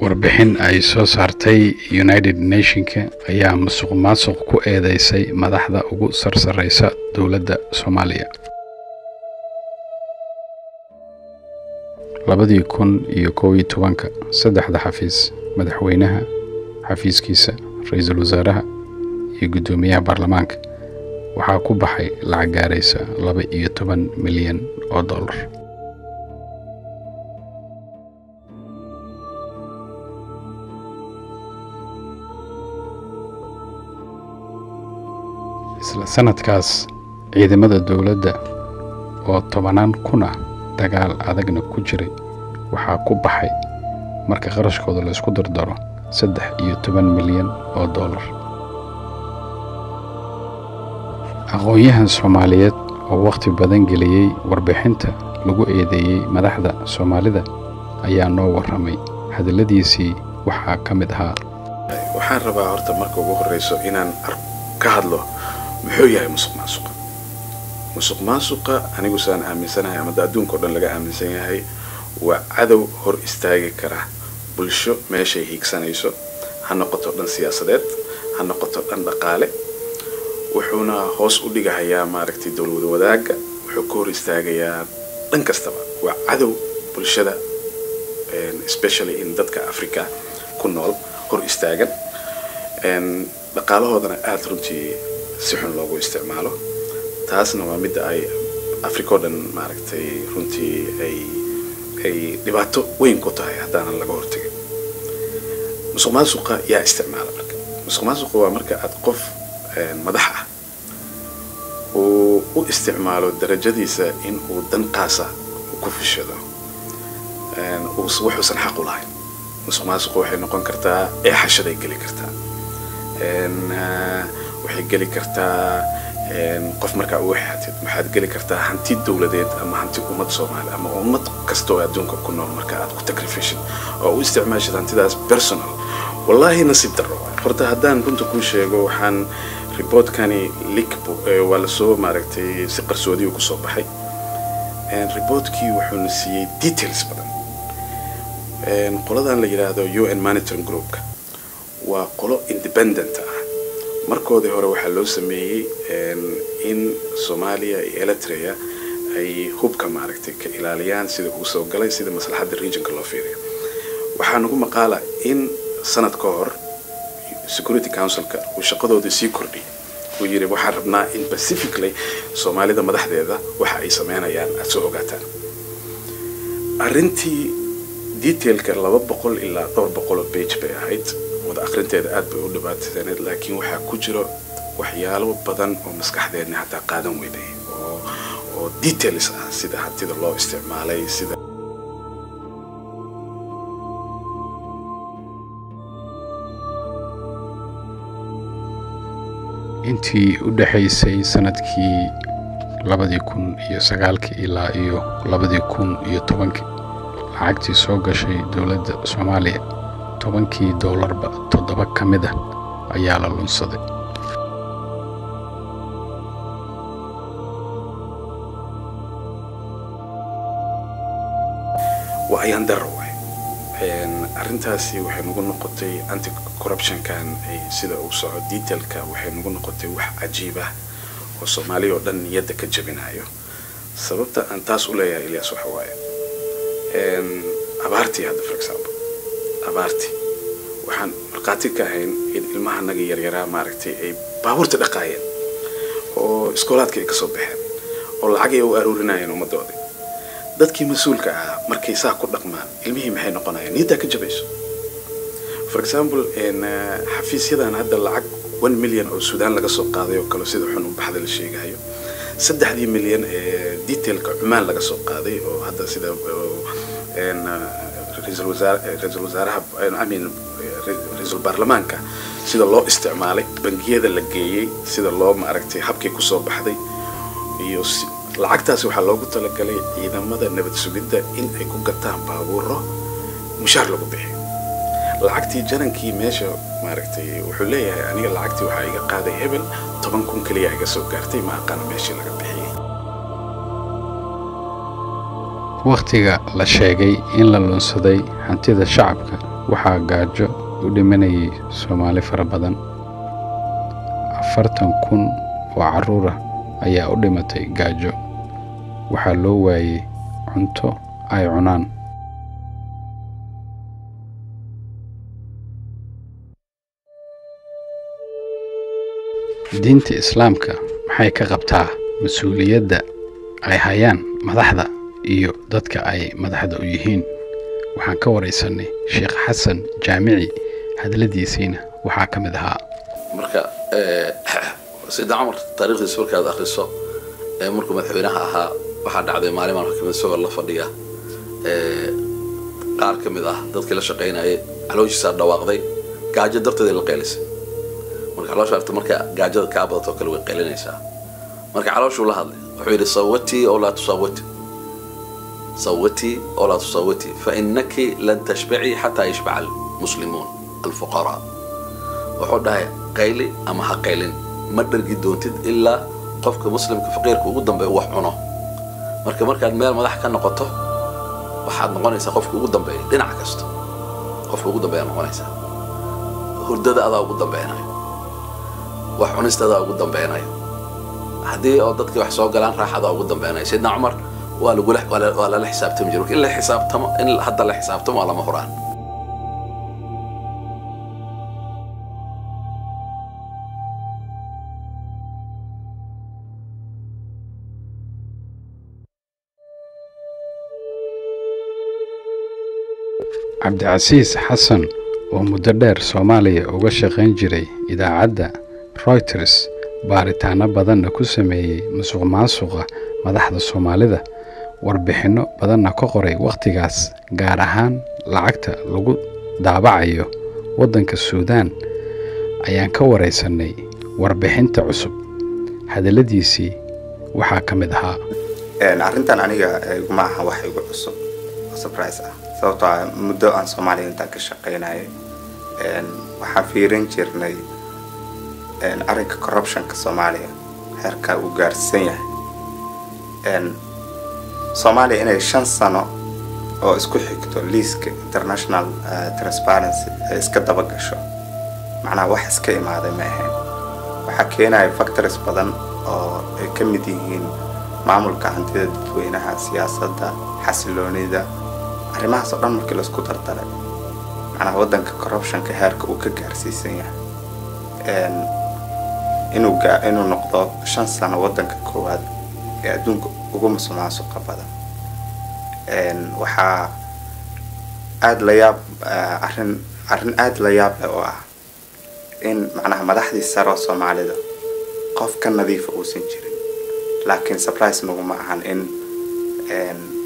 warbixin ay soo saartay United Nations ayaa musuqmaasuq ku eedeysay madaxda ugu sarsareysa dawladda Soomaaliya. 2011 saddexda xafiis madaxweynaha, xafiiskiisa, ra'iisul wasaaraha iyo gudoomiyaha baarlamaanka waxaa ku baxay lacag gaaraysa $12 milyan. isla sanadkaas ciidamada dawladda oo 10,000 dagaal adagna ku jiray waxaa ku baxay marka qarashkooda la isku dardaro $13 milyan. aqoonyahan Soomaaliyeed oo waqti badan geliyay warbixinta lagu eedeeyay madaxda Soomaalida ayaa noo waramay hadaladiisii waxaa ka mid ahaa: waxaan rabaa horta marka ugu horeyso inaan ka hadlo muxuu yahay musuqmaasuqa. musuqmaasuqa anigu saan aaminsanahay ama adduunka oo dhan laga aaminsan yahay waa cadow hor istaagi kara bulsho meeshay hiigsanayso, ha noqoto dhan siyaasadeed, ha noqoto dhan dhaqaale. wuxuuna hoos u dhigayaa maaragtay dawlad wadaagga, wuxuu ka hor istaagayaa dhan kastaba. waa cadow bulshada especially in dadka Afrika ku nool hor istaagan, dhaqaalahoodana aad runtii si xun loogu isticmaalo. taasna waa mid ay Afrika oo dhan maaragtay runtii ay dhibaato weyn ku tahay haddaan laga hortagin. musuqmaasuqa yaa isticmaala marka. musuqmaasuqa waa marka aad qof madax ah oo u isticmaalo darajadiisa in uu dan qaasa ku fishado wuxuusan xaq u lahayn. musuqmaasuqa waxay noqon kartaa eexashaday geli kartaa, waxay geli kartaa qof markaa u waxaatid maxaad geli kartaa hanti dawladeed ama hanti ummad Soomaali ama ummad kastoo adduunka ku nool marka aad ku takrifishid oo u isticmaashid hantidaas personal. wallahi nasiib darro horta haddaan runta ku sheego waxaan reportkani waa la soo maaragtay si qarsoodi ku soo baxay. reportkii wuxuu siiyay details badan. qoladan la yiraahdo UN Monitoring Group waa qolo independent ah. markoodii hore waxaa loo sameeyay in Soomaaliya iyo Eritrea ay hubka maaragtay ka ilaaliyaan sida uu soo galay, sida maslaxadda regionka loo fiiriyo. waxaa nagu maqaala in sanad ka hor Security Council-ka uu shaqadooda sii kordhiyay. uu yiri waxaan rabnaa in specifically Soomaalida madaxdeeda waxa ay sameynayaan aad soo ogaataan. arrintii detailka 200 ilaa 400 page bay ahayd. wada akhrinteeda aad bay u dhibaataynayd, laakiin waxaa ku jiro waxyaalo badan oo maskaxdeedna hataa qaadan weyday oo details ah, sida hantida loo isticmaalay, sida intii u dhaxaysay sanadkii 2009 ilaa 2010 lacagtii soo gashay dawladda Soomaaliya $10 7 ka mid ah ayaa la lunsaday. ayaan darro waay. arrintaasi waxay nagu noqotay anti corruption-kan sida uu socdo detailka waxay nagu noqotay wax cajiib ah oo Soomaaliya oo dhan niyadda ka jabinayo. sababta aan taas u leeyahay Ilyas waxa waaye abaartii hadda for example abaartii waxaan marqaati ka ahayn in ilmaha naga yaryaraa maaragtay ay baabuurta dhaqaayeen oo iskoolaadka ay ka soo baxeen oo lacag ay u aruurinayeen ummadooda. dadkii mas'uulka ah markay saa ku dhaqmaan ilmihii maxay noqonayaan niyadda ka jabayso. for example xafiisyadan hadda lacag 1 milyan oo Suudaan laga soo qaaday oo kale sida xun u baxda la sheegayo. 3 milyan ee detailka Cumaan laga soo qaaday oo hadda sida ra'iisul wasaaraha ra'iisul baarlamaanka sida loo isticmaalay, bangiyada la geeyay, sida loo maaragtay habkii ku soo baxday. iyo lacagtaas waxaa loogu talagalay ciidamada nabad sugidda in ay ku gataan baabuuro mushaar lagu bixiyo. lacagtii jarankii meesha maaragtay wuxuu leeyahay aniga lacagtii waxaa iga qaaday hebel 10,000 kaliya iga soo gaartay, ma aqaan meeshii laga bixiyay. waqtiga la sheegay in la lunsaday hantida shacabka waxaa gaajo u dhimanayay Soomaali fara badan. 40,000 oo carruur ah ayaa u dhimatay gaajo. Waxaa loo waayay cunto ay cunaan. diinta Islaamka maxay ka qabtaa mas'uuliyadda ay hayaan madaxda iyo dadka ay madaxda u yihiin? waxaan ka wareysanay Sheekh Xasan Jaamici, hadaladiisina waxaa ka mid ahaa marka Sayyid Umar taariikhdiisa markaad akhriso markuu madaxweynaha ahaa waxaa dhacday maalin maxkamad soo la fadhiya qaar ka mid ah dadkii la shaqeynayay calooshiisa dhawaaqday gaajo darteed la qeelisay marka caloosha arta marka gaajada ka badato kale way qeelinaysaa marka calooshu la hadlay wuxuu yiri sawati oo la tusawati صوتي ولا تصوتي فإنك لن تشبعي حتى يشبع المسلمون الفقراء وحدها قيلي أما حقيلين مدر جدونتد إلا قفك مسلم كفقيرك وقدم بيوح عنه مركا المال مدح كان نقطه وحد نقونيسا قفك وقدم بيه لين عكسته قفك وقدم بيه نقونيسا هردد هذا وقدم بيناي وحونست هذا وقدم بيناي هدي أودتك وحسوا قلان راح هذا وقدم بيناي سيدنا عمر ولا الحساب تمجرك إلا حساب تم إن حتى الحساب تم على مهران cabdicasiis xasan oo muddo dheer Soomaaliya uga shaqayn jiray idaacadda Reuters baaritaano badanna ku sameeyay musuqmaasuqa madaxda Soomaalida warbixino badanna ka qoray waqtigaas gaar ahaan lacagta lagu daabacayo wadanka Suudaan ayaan ka wareysanay warbixinta cusub hadaladiisii waxaa ka mid ahaa arrintan aniga ma aha wax igu cusub surprise ah sababtoo ah muddo aan Soomaaliya inta ka shaqeynay waxaan fiirin jirnay arrinka corruption-ka Soomaaliya heerka uu gaarsan yahay Soomaaliya inay 5 sano oo isku xigto liiska international transparency iska daba gasho macnaha wax iska imaaday ma ahayn waxa keenay factors badan oo ay ka mid yihiin maamulka hantida dadweynaha siyaasadda xasiloonida arrimahaas oo dhan markii la isku dardaray macnaha wadanka corruption-ka heerka uu ka gaarsiisan yahay inuu noqdo 5 sano wadanka koowaad ee adduunka ugu musuqmaasuqa badan waxaa aad la yaab arrin aad la yaab leh oo ah in macnaha madaxdii sare oo Soomaalida qof ka nadiif uusan jirin laakiin surprise nagu ma ahan in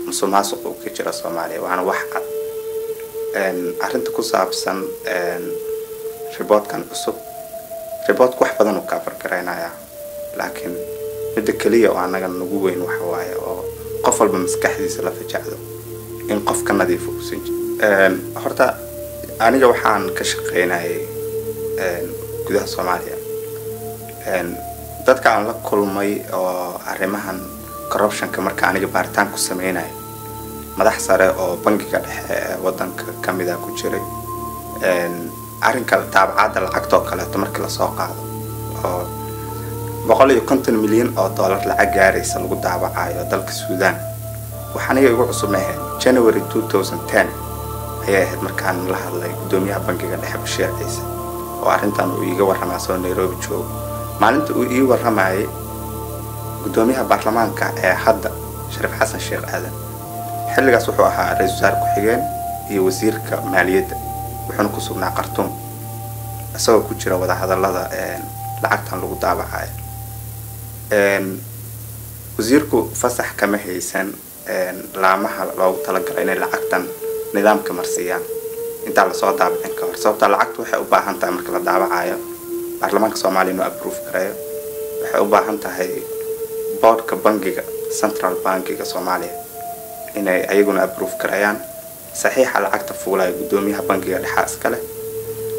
musuqmaasuq uu ka jiro Soomaaliya waana wax cad arrinta ku saabsan reportkan cusub reportku wax badan uu ka farqaynaya laakiin mid kaliya oo anaga nagu weyn waxa waaye oo qof walba maskaxdiisa la fajacdo in qof ka nadiif uusan jirin horta aniga waxaan ka shaqeynay gudaha Soomaaliya dadka aan la kulmay oo arrimahan corruption-ka marka aniga baaritaan ku sameynay madax sare oo bangiga dhexe wadanka kamid ah ku jiray arrinka taabacada lacagta kale markii la soo qaado oo $150 milyan oo dollar lacag gaaraysa lagu daabacayo dalka Suudaan waxaan iyagu cusubnahay January 2010 ayay ahayd markaan la hadlay gudoomiyaha bangiga dhexe Bashiir Ciise oo arrintan uu iga warramay soo Nairobi joogo maalinta uu ii warramay gudoomiyaha baarlamaanka ee hadda Shariif Xasan Sheekh Aadan xilligaas wuxuu ahaa ra'iisul wasaare ku-xigeen iyo wasiirka maaliyadda wuxuuna ku sugnaa Khartoum asagoo ku jira wada hadallada lacagtan lagu daabacayo wasiirku fasax kama haysan laamaha loogu talagalay inay lacagtan nidaamka marsiyaan inta la soo daabacin ka hor sababta lacagtu waxay u baahan tahay marka la daabacayo baarlamaanka Soomaaliya inuu approve gareeyo waxay u baahan tahay boardka bangiga central bankiga Soomaaliya inay ayaguna approve gareeyaan saxiixa lacagta fuulay gudoomiyaha bangiga dhexe iskale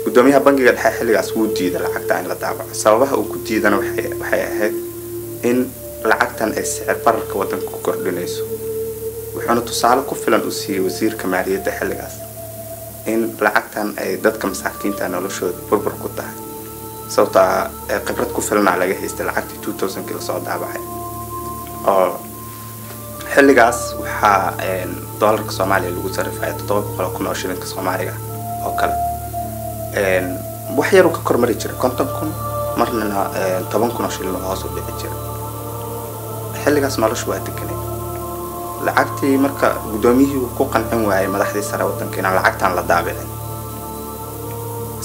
gudoomiyaha bangiga dhexe xilligaas wuu diiday lacagta in la daabaco sababaha uu ku diidana waxay ahayd in lacagtan ay sicir bararka wadanka ku kordhinayso wuxuuna tusaale ku filan u siiyay wasiirka maaliyadda xilligaas in lacagtan ay dadka masaakiinta noloshooda burbur ku tahay sababtaa khibrad ku filan laga haystay lacagtii 2000 kilo soo daabacay oo xilligaas waxaa doolarka Soomaaliya lagu sarifay 700 kun oo shilinka Soomaaliga oo kale wax yar oo ka kormari jiray 50 kun marna 10 kun oo shilin oo hoos u dhici jiray xilligaas noloshu waa deganay lacagtii marka gudoomiyihii ku qancin waayay madaxdii sare wadankeena lacagtan la daabicin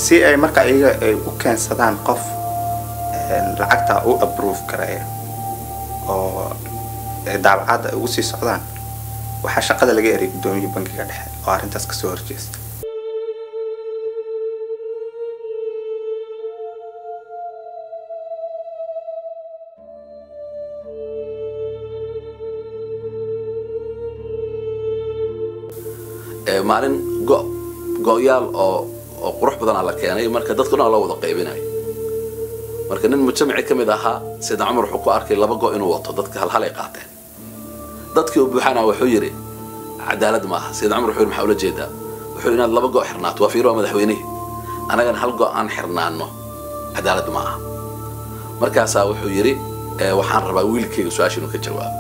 si ay marka iyaga ay u keensadaan qof lacagta u approve karay oo daabacada ugu sii socdaan waxa shaqada laga eray gudoomiyihii bankiga dhexe oo arintaas ka soo horjeestay maalin go'yaal oo qurux badan la keenay marka dadkuna la wada qaybinay marka nin mujtamaci kamid ahaa sida Umar wuxuu ku arkay laba go inuu wato dadka hal ay qaateen dadkii u buuxana wuxuu yiri cadaalad ma aha sida Umar wuxuu maxaa ula jeedaa wuxuu inaad laba go xirnaato waa fiiro madaxweynaha anagan hal go aan xirnaano cadaalad ma aha markaas wuxuu yiri waxaan rabaa wiilkayga su'aasha inuu ka jawaabo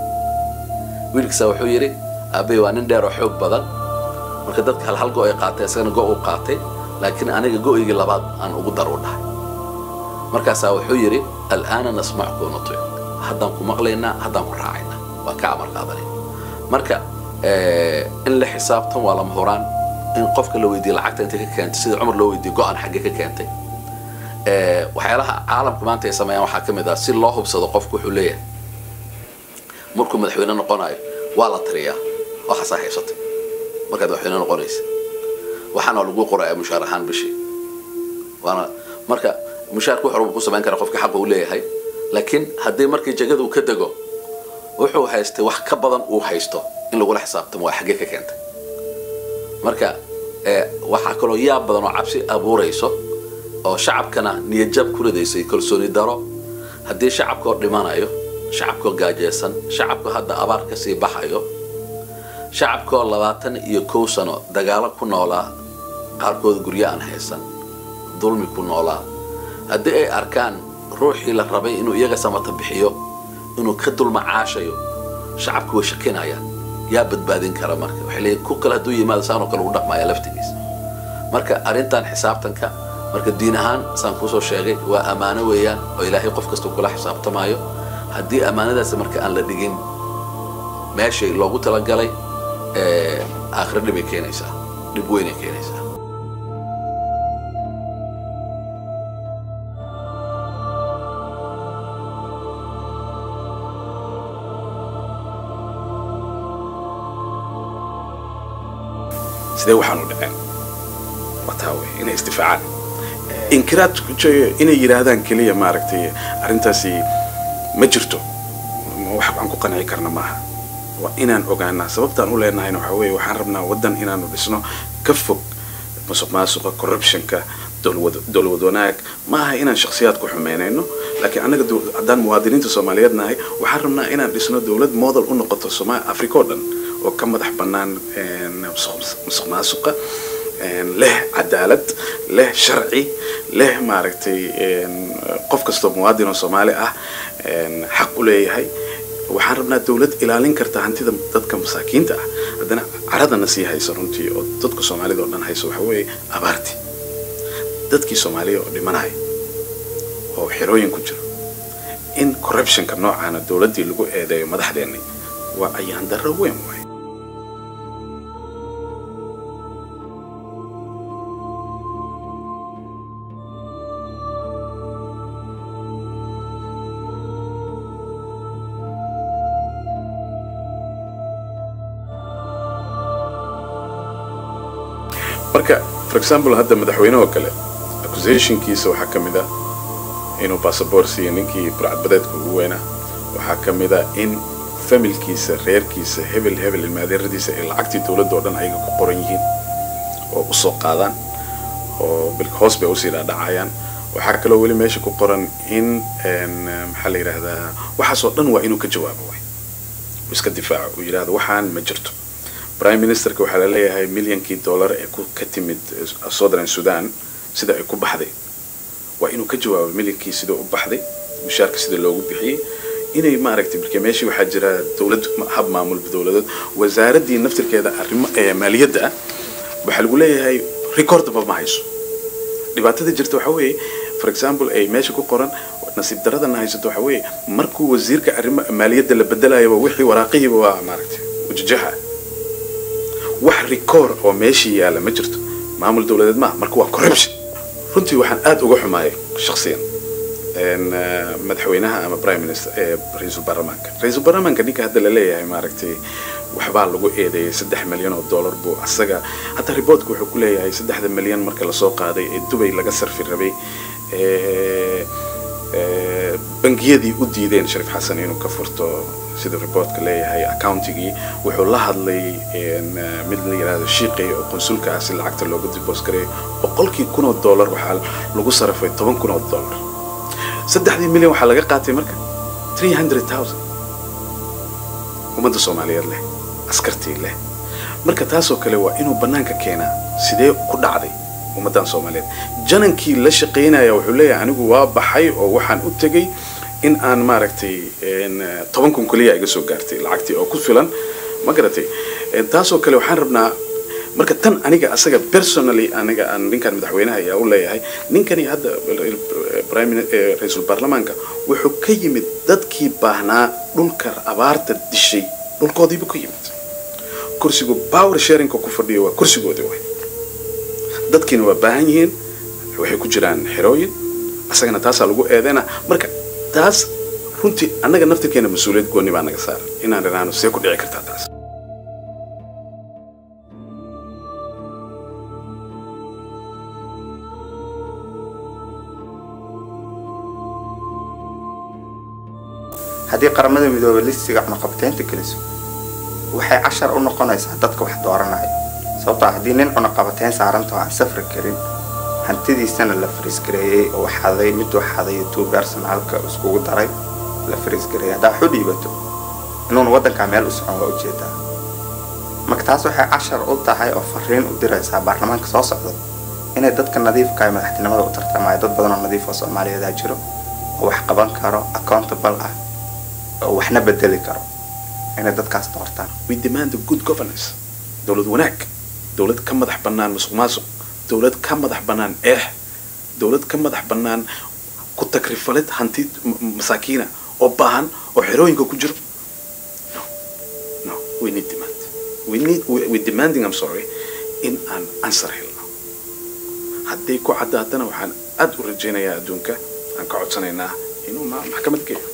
wiilkiisa wuxuu yiri aabay waa nin dheer oo xoog badan marka dadka hal go ay qaatay asagana go uu qaatay laakiin aniga go-igii labaad aan ugu daro dhahay markaas wuxuu yiri al'aana nasma'ku nutu haddaan ku maqlaynaa haddaan ku raacaynaa waa ka amar qaadanay marka in la xisaabtan waa lama horaan in qofka la weydiiyo lacagta inta ka keentay sida Umar loo weydiiyo go'aan xagge ka keentay waxyaalaha caalamka maanta ay sameeyaan waxaa kamid ah si loo hubsado qofku wuxuu leeyahay markuu madaxweyne noqonayo waa la tiriyaa waxa saaxiibsatay markaad waxayna noqonaysa waxaana lagu qoraa musharaxan bishi waana marka mushaarku wuxuu ku sameyn karaa qofka xaq uu leeyahay laakiin haddii markii jagadu ka dago wuxuu haystay wax ka badan uu haysto in lagu la xisaabtamo waa xagee ka keentay marka waxa kaloo yaab badan oo cabsi abuurayso oo shacabkana niyad jab ku ridaysay kalsooni daro haddii shacabku dhimanayo shacabku gaajeysan shacabku hadda abaar ka sii baxayo shacabku 21 sano dagaal ku noolaa qaarkood guryo aan haysan dulmi ku noolaa haddii ay arkaan ruuxii la rabay inuu iyaga samata bixiyo inuu ka dulma caashayo shacabku way shakinayaan yaa badbaadin kara marka waxa leeyahay ku kala haduu yimaado saano kale u dhaqmaya laftigiisa marka arintan xisaabtanka marka diin ahaan saan ku soo sheegay waa amaano weeyaan oo ilaahay qof kasta kula xisaabtamayo haddii amaanadaas marka aan la dhigin meeshii loogu talagalay آخر اللي بيكينيسا لبويني كينيسا سيدي وحانو دقان وطاوي إنه استفعال إنكرات إنه يرادان كلية ماركتي أرنتاسي مجرتو وحب عنكو قنعي كرنا معها وإنان أوغانا سببتان أولا إنهاين وحاوي وحان ربنا ودن إنانو بسنو كفوك ماسوقا كوربشنكا دول ودوناك ما هي إنان شخصيات كحمينينو لكن أنا دان موادينين الصوماليات ناهي وحان ربنا إنان بسنو دولد مودل أنقطة الصومال أفريكودن وكم مدح بنان ماسوقا له عدالة له شرعي له ماركتي قف كستو موادين الصومالي حق ليهي waxaan rabnaa dawlad ilaalin karta hantida dadka masaakiinta ah hadana caradana sii hayso runtii oo dadka Soomaalida oo dhan hayso waxa weey abaarti dadkii Soomaaliya oo dhimanay oo xirooyin ku jira in corruption ka noocaana dawladii lagu eedeeyo madaxdeena waa ayaan darro weyn way marka for example hadda madaxweynaha kale accusation kiisa waxa kamid ah inuu passport si ninkii burcadbadeedka ugu weynaa waxa kamid ah in familkiisa reerkiisa hebel ilmaadeeradiisa ay lacagtii dawladda oo dhan ayaga ku qoran yihiin oo u soo qaadaan oo bil hoos bay u sii dhacayaan waxa kale oo wali meesha ku qoran in maxaa la yiraahdaa waxa soo dhan waa inuu ka jawaabo way iska difaaco uu yiraahdo waxaan ma jirto prime ministerka waxaa la leeyahay milyankii dollar ee ka timid Southern Sudan sida ay ku baxday waa inuu ka jawaabo milyankii sida u baxday mushaarka sida loogu bixiyay inay maaragtay markii meeshii waxaa jira dawlad hab maamul dawladeed wasaaradii naftirkeeda arrimo maaliyadda waxa lagu leeyahay record ma hayso dhibaatada jirta waxa weeye for example ay meesha ku qoran nasiib daradana haysato waxa weeye markuu wasiirka arrimo maaliyadda la bedelayo wixii waraaqihiiba waa maaragtay wajaha wax record oo meeshii yaala ma jirto maamul dawladeed ma markuu waa corruption runtii waxaan aad uga xumaayay shakhsiyan madaxweynaha ama prime minister ra'iisul baarlamaanka ninka hadda la leeyahay maaragtay waxbaa lagu eedeeyay 3 milyan oo dollar buu asaga hata reportku wuxuu ku leeyahay 3 milyan marka la soo qaaday ee Dubai laga sarfi rabay bangiyadii u diideen Sharif Xasan inuu ka furto sida reportka leeyahay accountingii wuxuu la hadlay mid la yiraahdo shiiqay oo consulkaasi lacagta loogu deposit garay boqolkii kun oo dollar waxa lagu sarfay 10 kun oo dollar 3 milyan waxa laga qaatay marka 300,000 ummadda Soomaaliyeed leh askartii leh marka taasoo kale waa inuu banaanka keenaa sidee ku dhacday ummadan Soomaaliyeed janankii la shaqeynaya wuxuu leeyahay anigu waa baxay oo waxaan u tagay in aan maaragtay 10 kun kaliya iga soo gaartay lacagtii oo ku filan ma garatay taasoo kale waxaan rabnaa marka tan aniga asaga personally aniga aan ninkan madaxweynaha ayaa u leeyahay ninkani hadda prime minister ra'iisul baarlamaanka wuxuu ka yimid dadkii baahnaa dhulka abaarta dishay dhulkoodiiba ku yimid kursigu power sharing ku fadhiyo waa kursigoodii way dadkiina waa baahan yihiin waxay ku jiraan xirooyin asagana taas lagu eedeena marka taas runtii anaga naftirkeena mas'uuliyad gooni baa naga saaran inaan ranaano see ku dhici kartaa taas haddii qaramada midoobay listiga cunaqabataynta geliso waxay 10 u noqonaysaa dadka wax dooranaya sababtoo ah haddii nin cunaqabatayn saaranto aan safri karin hantidiisana la fariis gareeyay oo xaday mid waxaday 2 personalka iskugu daray la fariis gareeyay hadaa xudhiibato inuu wadanka meel u socon waa ujeedaa marka taas waxay 10 u tahay oo fariin u diraysaa baarlamaanka soo socda inay dadka nadiifka ah madaxtinimada u tartamayaan dad badan oo nadiif oo Soomaaliyeed jiro oo wax qaban karo accountable ah oo waxna bedeli karo inay dadkaas doortaan we demand good governance dawlad wanaag dawlad ka madax bannaan musuqmaasuq dawlad ka madax bannaan dawlad ka madax bannaan ku takrifalid hanti masaakiina oo baahan oo xirooyinka ku jiro no we need demand we demanding I'm sorry in an answer helno haddii ku cadaatana waxaan aad u rajaynayaa adduunka aan ka codsanaynaa inuu maxkamad geeyo